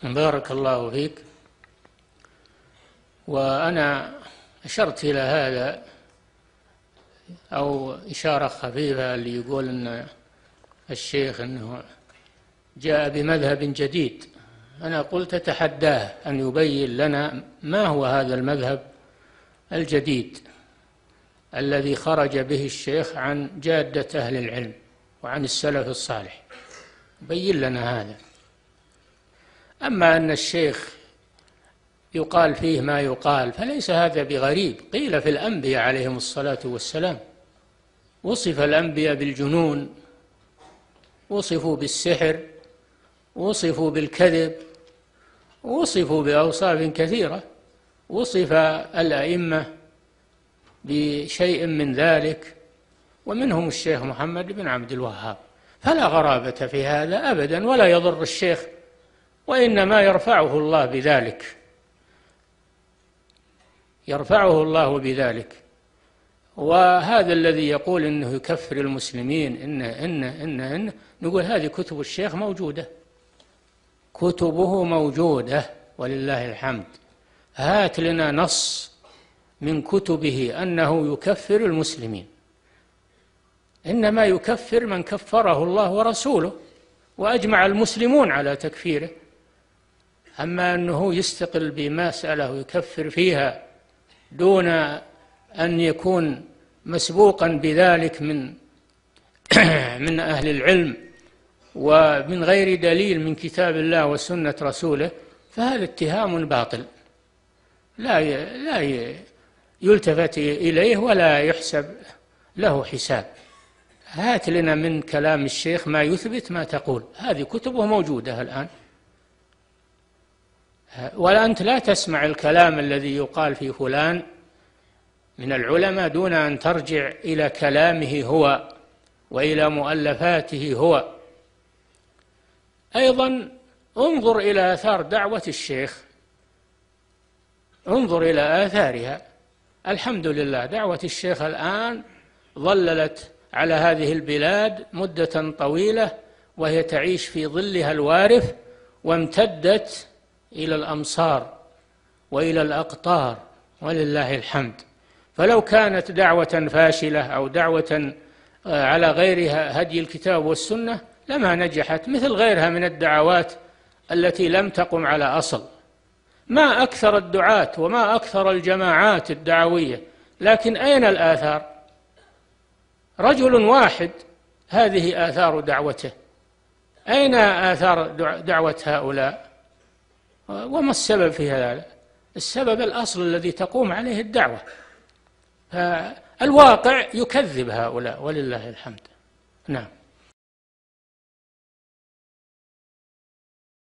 بارك الله فيك. وأنا أشرت إلى هذا أو إشارة خفيفة اللي يقول أن الشيخ أنه جاء بمذهب جديد. أنا قلت أتحداه أن يبين لنا ما هو هذا المذهب الجديد الذي خرج به الشيخ عن جادة أهل العلم وعن السلف الصالح، بين لنا هذا. أما أن الشيخ يقال فيه ما يقال فليس هذا بغريب، قيل في الأنبياء عليهم الصلاة والسلام، وصف الأنبياء بالجنون، وصفوا بالسحر، وصفوا بالكذب، وصفوا بأوصاف كثيرة، وصف الأئمة بشيء من ذلك، ومنهم الشيخ محمد بن عبد الوهاب. فلا غرابة في هذا أبدا، ولا يضر الشيخ، وإنما يرفعه الله بذلك، يرفعه الله بذلك. وهذا الذي يقول إنه يكفر المسلمين إنه نقول هذه كتب الشيخ موجودة، كتبه موجودة ولله الحمد. هات لنا نص من كتبه أنه يكفر المسلمين، إنما يكفر من كفره الله ورسوله وأجمع المسلمون على تكفيره. أما أنه يستقل بمسألة ويكفر فيها دون أن يكون مسبوقا بذلك من أهل العلم ومن غير دليل من كتاب الله وسنة رسوله، فهذا اتهام باطل لا يلتفت إليه ولا يحسب له حساب. هات لنا من كلام الشيخ ما يثبت ما تقول، هذه كتبه موجودة الآن. ولا أنت لا تسمع الكلام الذي يقال في فلان من العلماء دون أن ترجع إلى كلامه هو وإلى مؤلفاته هو. أيضا انظر إلى آثار دعوة الشيخ، انظر إلى آثارها. الحمد لله دعوة الشيخ الآن ظللت على هذه البلاد مدة طويلة، وهي تعيش في ظلها الوارف، وامتدت إلى الأمصار وإلى الأقطار ولله الحمد. فلو كانت دعوة فاشلة أو دعوة على غيرها هدي الكتاب والسنة لما نجحت، مثل غيرها من الدعوات التي لم تقم على أصل. ما أكثر الدعاة وما أكثر الجماعات الدعوية، لكن أين الآثار؟ رجل واحد هذه آثار دعوته، أين آثار دعوة هؤلاء؟ وما السبب في هذا؟ السبب الأصل الذي تقوم عليه الدعوة. فالواقع يكذب هؤلاء ولله الحمد. نعم.